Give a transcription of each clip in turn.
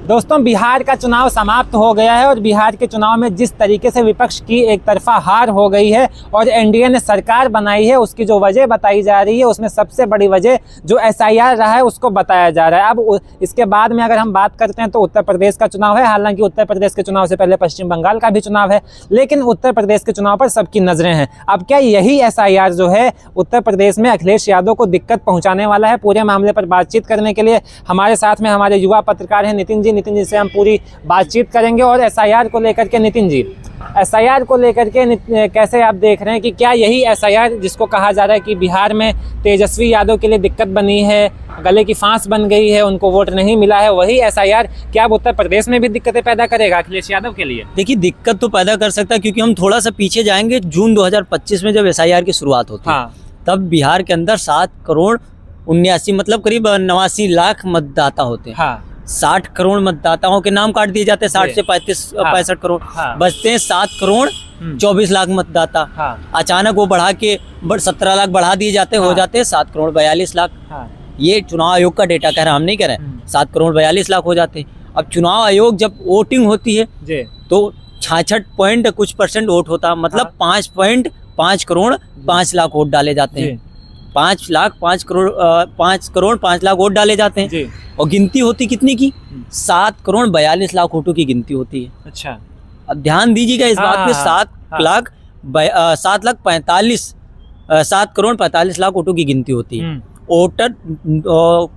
दोस्तों, बिहार का चुनाव समाप्त हो गया है और बिहार के चुनाव में जिस तरीके से विपक्ष की एक तरफा हार हो गई है और एनडीए ने सरकार बनाई है, उसकी जो वजह बताई जा रही है उसमें सबसे बड़ी वजह जो एसआईआर रहा है उसको बताया जा रहा है। अब इसके बाद में अगर हम बात करते हैं तो उत्तर प्रदेश का चुनाव है। हालांकि उत्तर प्रदेश के चुनाव से पहले पश्चिम बंगाल का भी चुनाव है, लेकिन उत्तर प्रदेश के चुनाव पर सबकी नजरें हैं। अब क्या यही एसआईआर जो है उत्तर प्रदेश में अखिलेश यादव को दिक्कत पहुंचाने वाला है? पूरे मामले पर बातचीत करने के लिए हमारे साथ में हमारे युवा पत्रकार हैं नितिन जी से हम पूरी बातचीत करेंगे। और एसआईआर को लेकर के नितिन जी, एसआईआर को लेकर के कैसे आप देख रहे हैं कि क्या यही एसआईआर जिसको कहा जा रहा है कि बिहार में तेजस्वी यादव के लिए दिक्कत बनी है, गले की फांस बन गई है, उनको वोट नहीं मिला है, वही एसआईआर क्या अब उत्तर प्रदेश में भी दिक्कतें पैदा करेगा अखिलेश यादव के लिए? देखिए, दिक्कत तो पैदा कर सकता है क्योंकि हम थोड़ा सा पीछे जाएंगे। जून 2025 में जब एसआईआर की शुरुआत होती है तब बिहार के अंदर 7 करोड़ 79 मतलब करीब 89 लाख मतदाता होते हैं। 60 करोड़ मतदाताओं के नाम काट दिए जाते हैं, 60 से 65 करोड़ बचते हैं 7 करोड़ 24 लाख मतदाता। अचानक वो बढ़ा के 17 लाख बढ़ा दिए जाते हैं, हो जाते हैं 7 करोड़ 42 लाख। ये चुनाव आयोग का डेटा कह रहा, हम नहीं कह रहे। 7 करोड़ 42 लाख हो जाते हैं। अब चुनाव आयोग जब वोटिंग होती है तो 66 पॉइंट कुछ % वोट होता, मतलब 5.5 करोड़ 5 लाख वोट डाले जाते हैं। 5 करोड़ 5 लाख वोट डाले जाते हैं और गिनती होती कितनी की? 7 करोड़ 42 लाख वोटों की गिनती होती है। अच्छा, अब ध्यान दीजिएगा इस बात पे। 7 करोड़ 45 लाख वोटों की गिनती होती है।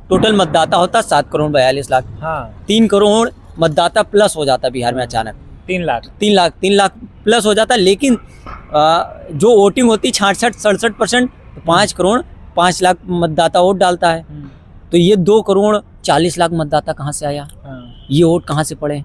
टोटल मतदाता होता 7 करोड़ 42 लाख। 3 करोड़ मतदाता प्लस हो जाता बिहार में अचानक। 3 लाख प्लस हो जाता। लेकिन जो वोटिंग होती 66-67%, 5 करोड़ 5 लाख मतदाता वोट डालता है। तो ये 2 करोड़ 40 लाख मतदाता कहाँ से आया? ये वोट कहाँ से पड़े?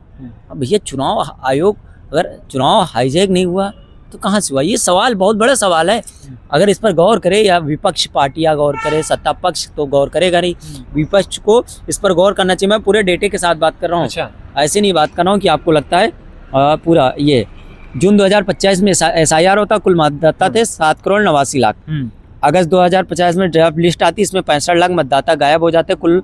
अब भैया, चुनाव आयोग अगर चुनाव हाईजैक नहीं हुआ तो कहाँ से हुआ? ये सवाल बहुत बड़ा सवाल है। अगर इस पर गौर करे या विपक्ष पार्टियां गौर करे, सत्ता पक्ष तो गौर करेगा नहीं। विपक्ष को इस पर गौर करना चाहिए। मैं पूरे डेटे के साथ बात कर रहा हूँ। अच्छा। ऐसे नहीं बात कर रहा हूँ कि आपको लगता है पूरा। ये जून 2025 में एसआईआर होता, कुल मतदाता थे 7 करोड़ 89 लाख। अगस्त 2050 में ड्राफ्ट लिस्ट आती, इसमें 65 लाख मतदाता गायब हो जाते, कुल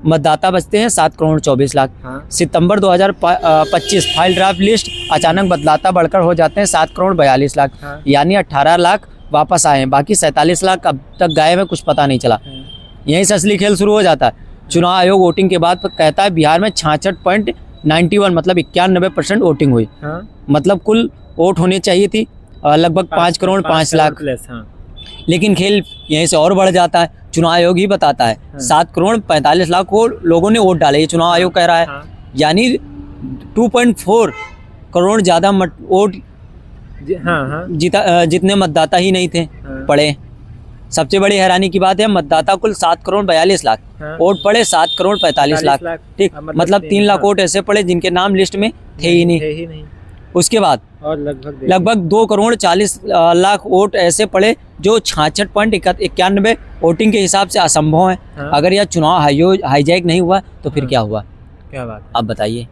मतदाता बचते हैं 7 करोड़ 24 लाख। सितंबर 2025 फाइल ड्राफ्ट लिस्ट, अचानक मतदाता बढ़कर हो जाते हैं 7 करोड़ 42 लाख। यानी 18 लाख वापस आए हैं, बाकी 47 लाख अब तक गायब है, कुछ पता नहीं चला। यहीं से असली खेल शुरू हो जाता है। चुनाव आयोग वोटिंग के बाद कहता है बिहार में 66.91 मतलब 91% वोटिंग हुई। मतलब कुल वोट होने चाहिए थी लगभग 5 करोड़ 5 लाख। लेकिन खेल यहीं से और बढ़ जाता है। चुनाव आयोग ही बताता है 7 करोड़ 45 लाख को लोगों ने वोट डाले, ये चुनाव आयोग कह रहा है। यानी 2.4 करोड़ ज्यादा वोट जितने मतदाता ही नहीं थे पड़े। सबसे बड़ी हैरानी की बात है, मतदाता कुल 7 करोड़ 42 लाख, वोट पड़े 7 करोड़ 45 लाख। ठीक, मतलब 3 लाख वोट ऐसे पड़े जिनके नाम लिस्ट में थे ही नहीं। उसके बाद और लगभग 2 करोड़ 40 लाख वोट ऐसे पड़े जो 66.91 वोटिंग के हिसाब से असंभव है। अगर यह चुनाव हाईजैक नहीं हुआ तो फिर क्या हुआ? क्या बात, आप बताइए।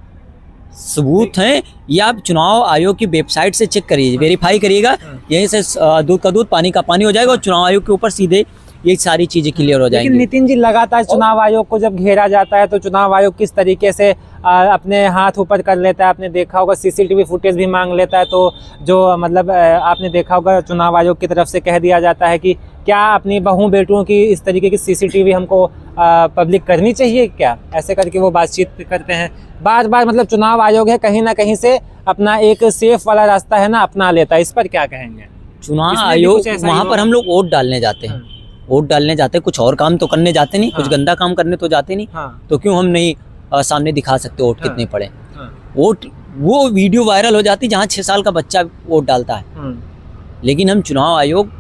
सबूत हैं, ये आप चुनाव आयोग की वेबसाइट से चेक करिए, वेरीफाई करिएगा। यहीं से दूध का दूध पानी का पानी हो जाएगा और चुनाव आयोग के ऊपर सीधे ये सारी चीजें क्लियर हो जाएंगी। लेकिन नितिन जी, लगातार चुनाव आयोग को जब घेरा जाता है तो चुनाव आयोग किस तरीके से अपने हाथ ऊपर कर लेता है। आपने देखा होगा सीसीटीवी फुटेज भी मांग लेता है। तो जो मतलब आपने देखा होगा चुनाव आयोग की तरफ से कह दिया जाता है कि क्या अपनी बहू बेटों की इस तरीके की सीसीटीवी हमको पब्लिक करनी चाहिए क्या? ऐसे करके वो बातचीत करते हैं बार बार। मतलब चुनाव आयोग है कहीं ना कहीं से अपना एक सेफ वाला रास्ता है ना अपना लेता है। इस पर क्या कहेंगे? चुनाव आयोग वहाँ पर हम लोग वोट डालने जाते हैं, वोट डालने जाते हैं, कुछ और काम तो करने जाते नहीं, कुछ गंदा काम करने तो जाते नहीं। तो क्यों हम नहीं सामने दिखा सकते वोट कितने पड़े? वोट वो वीडियो वायरल हो जाती जहाँ 6 साल का बच्चा वोट डालता है। लेकिन हम चुनाव आयोग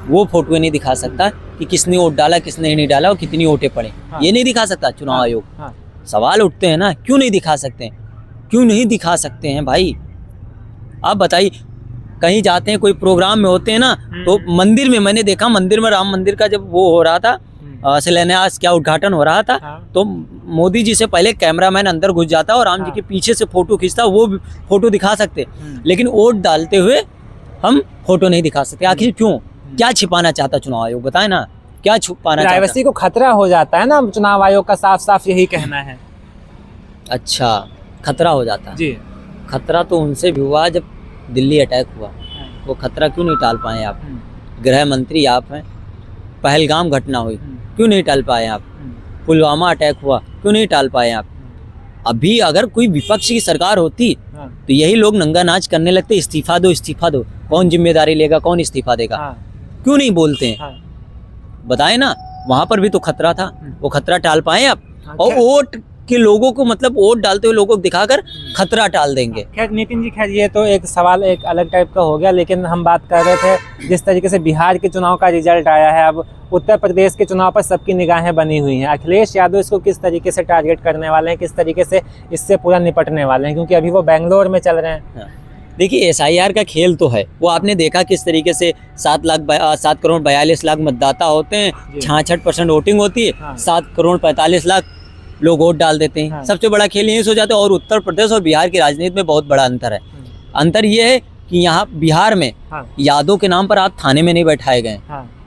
वो फोटो नहीं दिखा सकता कि किसने वोट डाला किसने नहीं डाला और कितनी वोटें पड़े। ये नहीं दिखा सकता चुनाव आयोग। सवाल उठते हैं ना, क्यों नहीं दिखा सकते? क्यों नहीं दिखा सकते हैं भाई? आप बताइए। कहीं जाते हैं, कोई प्रोग्राम में होते हैं ना, तो मंदिर में मैंने देखा, मंदिर में राम मंदिर का जब वो हो रहा था शिलान्यास क्या उद्घाटन हो रहा था, तो मोदी जी से पहले कैमरामैन अंदर घुस जाता और राम जी के पीछे से फोटो खींचता, वो फोटो दिखा सकते। लेकिन वोट डालते हुए हम फोटो नहीं दिखा सकते। आखिर क्यों? क्या छिपाना चाहता चुनाव आयोग? बताए ना, क्या छुपाना चाहता? प्राइवेसी को खतरा हो जाता है ना चुनाव आयोग का, साफ साफ यही कहना है। अच्छा, खतरा हो जाता है जी। खतरा तो उनसे भी हुआ जब दिल्ली अटैक हुआ, वो खतरा क्यों नहीं टाल पाए आप? गृह मंत्री आप हैं, पहलगाम घटना हुई क्यों नहीं टाल पाए आप? पुलवामा अटैक हुआ क्यों नहीं टाल पाए आप? अभी अगर कोई विपक्ष की सरकार होती तो यही लोग नंगा नाच करने लगते, इस्तीफा दो इस्तीफा दो, कौन जिम्मेदारी लेगा, कौन इस्तीफा देगा? क्यों नहीं बोलते हैं? बताए ना, वहां पर भी तो खतरा था, वो खतरा टाल पाए आप? और वोट के लोगों को, मतलब वोट डालते हुए लोगों को दिखाकर खतरा टाल देंगे। खैर नितिन जी, खैर ये तो एक सवाल एक अलग टाइप का हो गया, लेकिन हम बात कर रहे थे जिस तरीके से बिहार के चुनाव का रिजल्ट आया है, अब उत्तर प्रदेश के चुनाव पर सबकी निगाहें बनी हुई हैं। अखिलेश यादव इसको किस तरीके से टारगेट करने वाले हैं, किस तरीके से इससे पूरा निपटने वाले हैं, क्योंकि अभी वो बेंगलोर में चल रहे हैं। देखिए, SIR का खेल तो है, वो आपने देखा किस तरीके से 7 करोड़ 42 लाख मतदाता होते हैं, 66% वोटिंग होती है, 7 करोड़ 45 लाख लोग वोट डाल देते हैं। सबसे बड़ा खेल यही हो जाता है। और उत्तर प्रदेश और बिहार की राजनीति में बहुत बड़ा अंतर है। अंतर ये है कि यहाँ बिहार में यादव के नाम पर आप थाने में नहीं बैठाए गए,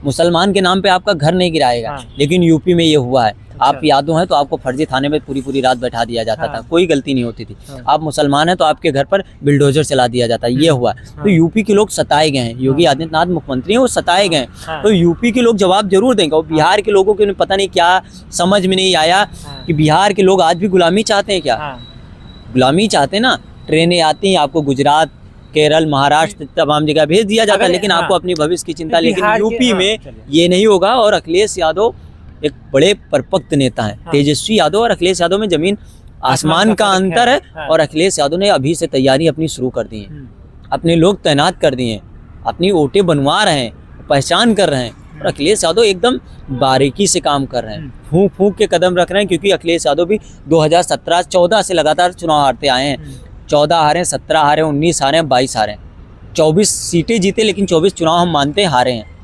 मुसलमान के नाम पे आपका घर नहीं गिराएगा, लेकिन यूपी में ये हुआ है। आप यादव हैं तो आपको फर्जी थाने में पूरी रात बैठा दिया जाता था, कोई गलती नहीं होती थी। आप मुसलमान हैं तो आपके घर पर बिल्डोजर चला दिया जाता है, ये हुआ। तो यूपी के लोग सताए गए हैं, योगी आदित्यनाथ मुख्यमंत्री हैं, वो सताए गए हैं। तो यूपी के लोग जवाब जरूर देंगे। और बिहार के लोगों को पता नहीं क्या समझ में नहीं आया कि बिहार के लोग आज भी गुलामी चाहते हैं क्या? गुलामी चाहते हैं ना। ट्रेनें आती हैं, आपको गुजरात, केरल, महाराष्ट्र तमाम जगह भेज दिया जाता है, लेकिन आपको अपनी भविष्य की चिंता। लेकिन यूपी में ये नहीं होगा। और अखिलेश यादव एक बड़े परिपक्व नेता हैं। तेजस्वी यादव और अखिलेश यादव में जमीन आसमान का अंतर है। और अखिलेश यादव ने अभी से तैयारी अपनी शुरू कर दी है, अपने लोग तैनात कर दिए हैं, अपनी वोटें बनवा रहे हैं, पहचान कर रहे हैं। और अखिलेश यादव एकदम बारीकी से काम कर रहे हैं, फूंक फूंक के कदम रख रहे हैं, क्योंकि अखिलेश यादव भी 2017-14 से लगातार चुनाव हारते आए हैं। 14 हारे, 17 हारे, 19 हारे, 22 हारे, 24 सीटें जीते, लेकिन 24 चुनाव हम मानते हैं हारे हैं।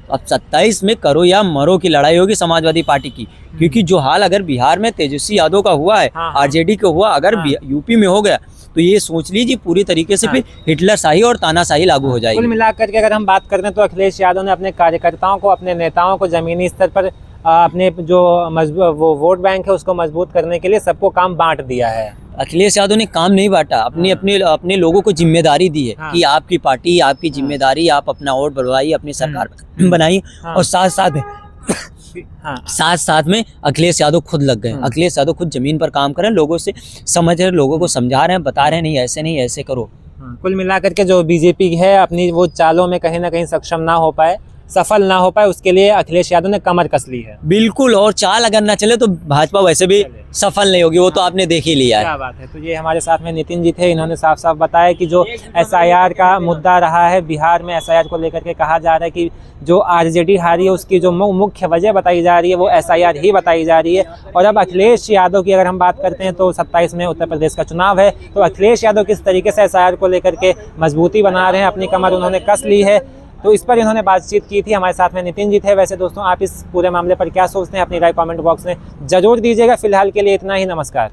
अब 27 में करो या मरो की लड़ाई होगी समाजवादी पार्टी की, क्योंकि जो हाल अगर बिहार में तेजस्वी यादव का हुआ है, RJD का हुआ, अगर यूपी में हो गया तो ये सोच लीजिए पूरी तरीके से फिर हिटलर शाही और तानाशाही लागू हो जाएगी। कुल मिलाकर के अगर हम बात करें तो अखिलेश यादव ने अपने कार्यकर्ताओं को, अपने नेताओं को जमीनी स्तर पर अपने जो वो वोट बैंक है उसको मजबूत करने के लिए सबको काम बांट दिया है। अखिलेश यादव ने काम नहीं बांटा, अपने लोगों को जिम्मेदारी दी है कि आपकी पार्टी, आपकी जिम्मेदारी, आप अपना वोट बढ़वाइए, अपनी सरकार बनाइए। और साथ में अखिलेश यादव खुद लग गए। अखिलेश यादव खुद जमीन पर काम कर रहे हैं, लोगों से समझ रहे, लोगों को समझा रहे हैं, बता रहे हैं नहीं ऐसे करो। कुल मिलाकर के जो बीजेपी है अपनी वो चालों में कहीं ना कहीं सक्षम ना हो पाए, सफल ना हो पाए, उसके लिए अखिलेश यादव ने कमर कस ली है। बिल्कुल। और चाल अगर ना चले तो भाजपा वैसे भी सफल नहीं होगी, वो तो आपने देख ही लिया है। क्या बात है। तो ये हमारे साथ में नितिन जी थे, इन्होंने साफ साफ बताया कि जो SIR का मुद्दा रहा है बिहार में, SIR को लेकर के कहा जा रहा है कि जो RJD हारी है उसकी जो मुख्य वजह बताई जा रही है वो SIR ही बताई जा रही है। और अब अखिलेश यादव की अगर हम बात करते हैं तो 27 में उत्तर प्रदेश का चुनाव है, तो अखिलेश यादव किस तरीके से SIR को लेकर के मजबूती बना रहे हैं, अपनी कमर उन्होंने कस ली है, तो इस पर इन्होंने बातचीत की थी। हमारे साथ में नितिन जी थे। वैसे दोस्तों आप इस पूरे मामले पर क्या सोचते हैं, अपनी राय कमेंट बॉक्स में जरूर दीजिएगा। फिलहाल के लिए इतना ही, नमस्कार।